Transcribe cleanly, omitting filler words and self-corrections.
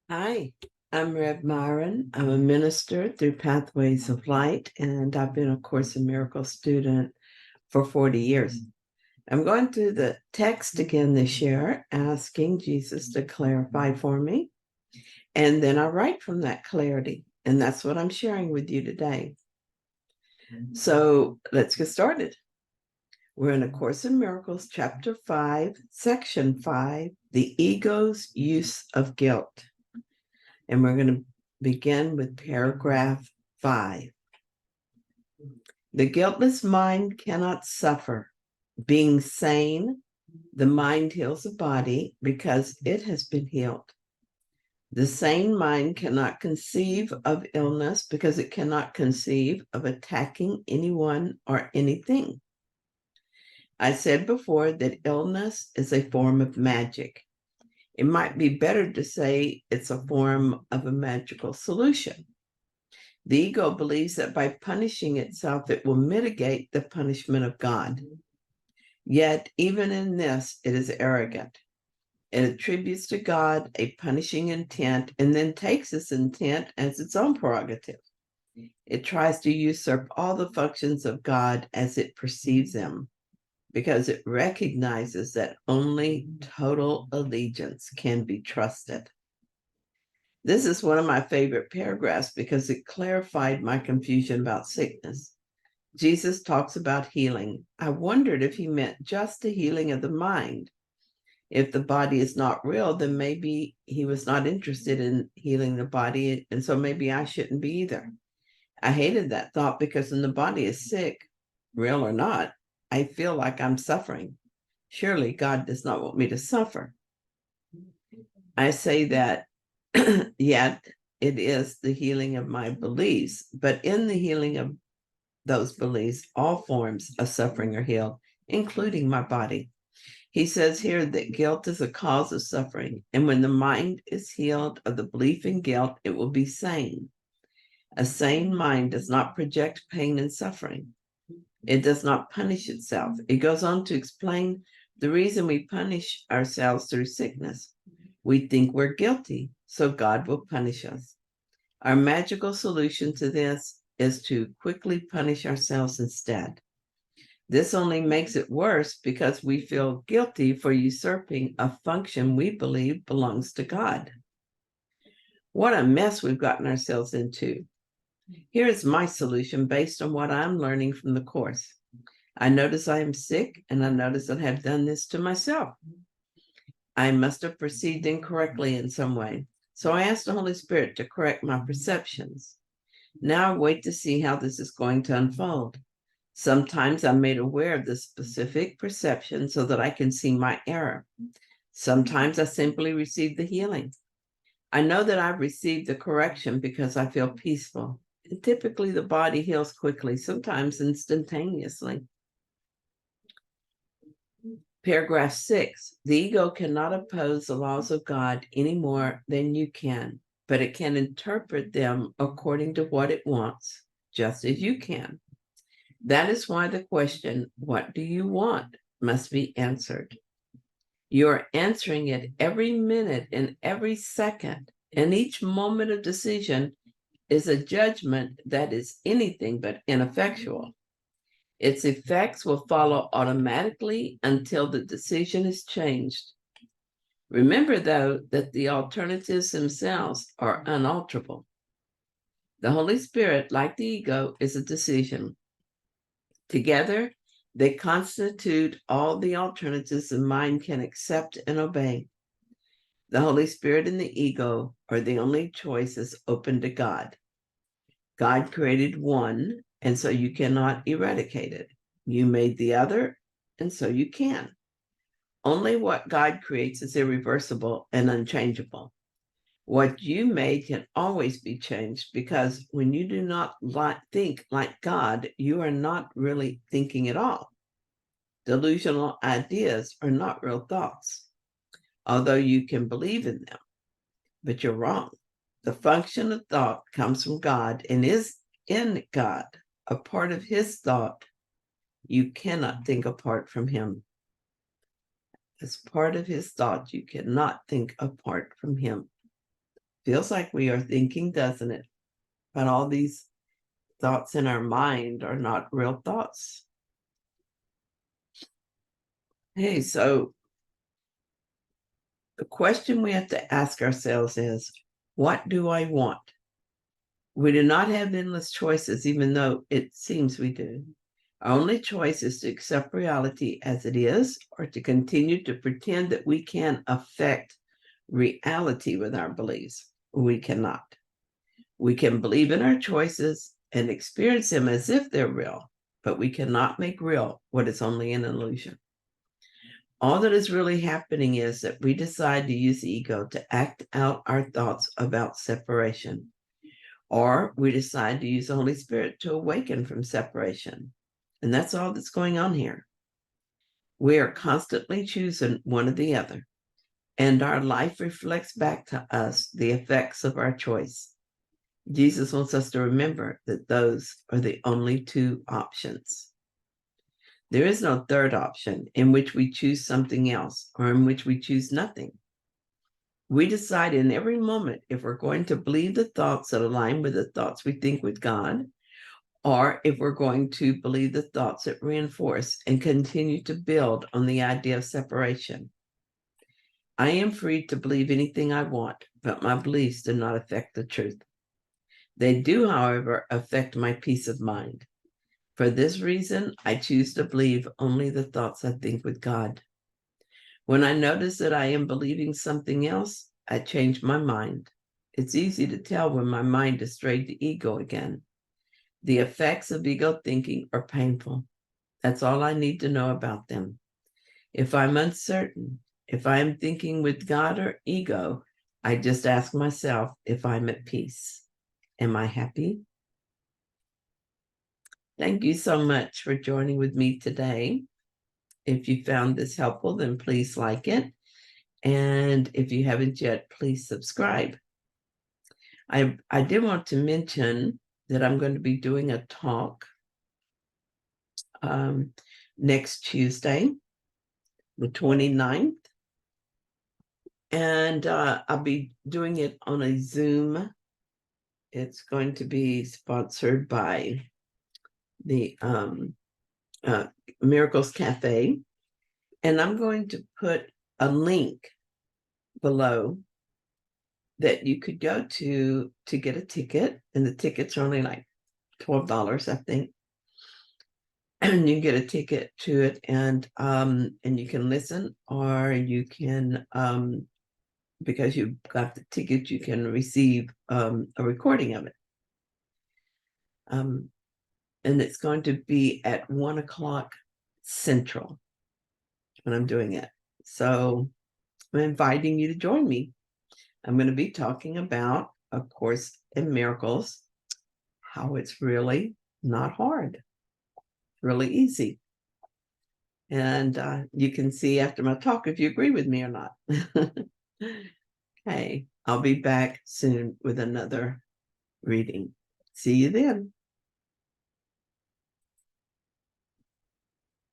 Hi, I'm Rev Myron. I'm a minister through Pathways of Light, and I've been a Course in Miracles student for 40 years. I'm going through the text again this year, asking Jesus to clarify for me, and then I write from that clarity, and that's what I'm sharing with you today. So let's get started. We're in A Course in Miracles, Chapter 5, Section 5, The Ego's Use of Guilt. And we're going to begin with paragraph 5. The guiltless mind cannot suffer. Being sane, the mind heals the body because it has been healed. The sane mind cannot conceive of illness because it cannot conceive of attacking anyone or anything. I said before that illness is a form of magic. It might be better to say it's a form of a magical solution. The ego believes that by punishing itself, it will mitigate the punishment of God. Yet, even in this, it is arrogant. It attributes to God a punishing intent and then takes this intent as its own prerogative. It tries to usurp all the functions of God as it perceives them because it recognizes that only total allegiance can be trusted. This is one of my favorite paragraphs because it clarified my confusion about sickness. Jesus talks about healing. I wondered if he meant just the healing of the mind. If the body is not real, then maybe he was not interested in healing the body, and so maybe I shouldn't be either. I hated that thought because when the body is sick, real or not, I feel like I'm suffering. Surely God does not want me to suffer. I say that yet it is the healing of my beliefs, but in the healing of those beliefs, all forms of suffering are healed, including my body. He says here that guilt is a cause of suffering, and when the mind is healed of the belief in guilt, it will be sane. A sane mind does not project pain and suffering. It does not punish itself. It goes on to explain the reason we punish ourselves through sickness. We think we're guilty, so God will punish us. Our magical solution to this is to quickly punish ourselves instead. This only makes it worse because we feel guilty for usurping a function we believe belongs to God. What a mess we've gotten ourselves into. Here is my solution based on what I'm learning from the Course. I notice I am sick, and I notice that I have done this to myself. I must have perceived incorrectly in some way. So I asked the Holy Spirit to correct my perceptions. Now I wait to see how this is going to unfold. Sometimes I'm made aware of the specific perception so that I can see my error. Sometimes I simply receive the healing. I know that I've received the correction because I feel peaceful. And typically the body heals quickly, sometimes instantaneously. Paragraph 6, the ego cannot oppose the laws of God any more than you can, but it can interpret them according to what it wants, just as you can. That is why the question, what do you want, must be answered. You're answering it every minute and every second, and each moment of decision is a judgment that is anything but ineffectual. Its effects will follow automatically until the decision is changed. Remember, though, that the alternatives themselves are unalterable. The Holy Spirit, like the ego, is a decision. Together, they constitute all the alternatives the mind can accept and obey. The Holy Spirit and the ego are the only choices open to God. God created one, and so you cannot eradicate it. You made the other, and so you can. Only what God creates is irreversible and unchangeable. What you made can always be changed because when you do not think like God, you are not really thinking at all. Delusional ideas are not real thoughts, although you can believe in them, but you're wrong. The function of thought comes from God and is in God, a part of his thought. You cannot think apart from him. As part of his thought, you cannot think apart from him. Feels like we are thinking, doesn't it? But all these thoughts in our mind are not real thoughts. Hey, so the question we have to ask ourselves is, what do I want? We do not have endless choices, even though it seems we do. Our only choice is to accept reality as it is, or to continue to pretend that we can affect reality with our beliefs. We cannot. We can believe in our choices and experience them as if they're real, but we cannot make real what is only an illusion. All that is really happening is that we decide to use the ego to act out our thoughts about separation, or we decide to use the Holy Spirit to awaken from separation. And that's all that's going on here. We are constantly choosing one or the other, and our life reflects back to us the effects of our choice. Jesus wants us to remember that those are the only two options. There is no third option in which we choose something else or in which we choose nothing. We decide in every moment if we're going to believe the thoughts that align with the thoughts we think with God, or if we're going to believe the thoughts that reinforce and continue to build on the idea of separation. I am free to believe anything I want, but my beliefs do not affect the truth. They do, however, affect my peace of mind. For this reason, I choose to believe only the thoughts I think with God. When I notice that I am believing something else, I change my mind. It's easy to tell when my mind has strayed to ego again. The effects of ego thinking are painful. That's all I need to know about them. If I'm uncertain, if I am thinking with God or ego, I just ask myself if I'm at peace. Am I happy? Thank you so much for joining with me today. If you found this helpful, then please like it. And if you haven't yet, please subscribe. I did want to mention that I'm going to be doing a talk next Tuesday, the 29th. And I'll be doing it on a Zoom. It's going to be sponsored by the Miracles Cafe. And I'm going to put a link below that you could go to get a ticket. And the tickets are only like $12, I think. And you get a ticket to it, and you can listen, or you can because you got the ticket, you can receive a recording of it. And it's going to be at 1:00 Central when I'm doing it. So I'm inviting you to join me. I'm going to be talking about A Course in Miracles, how it's really not hard, really easy. And you can see after my talk if you agree with me or not. Okay, I'll be back soon with another reading. See you then.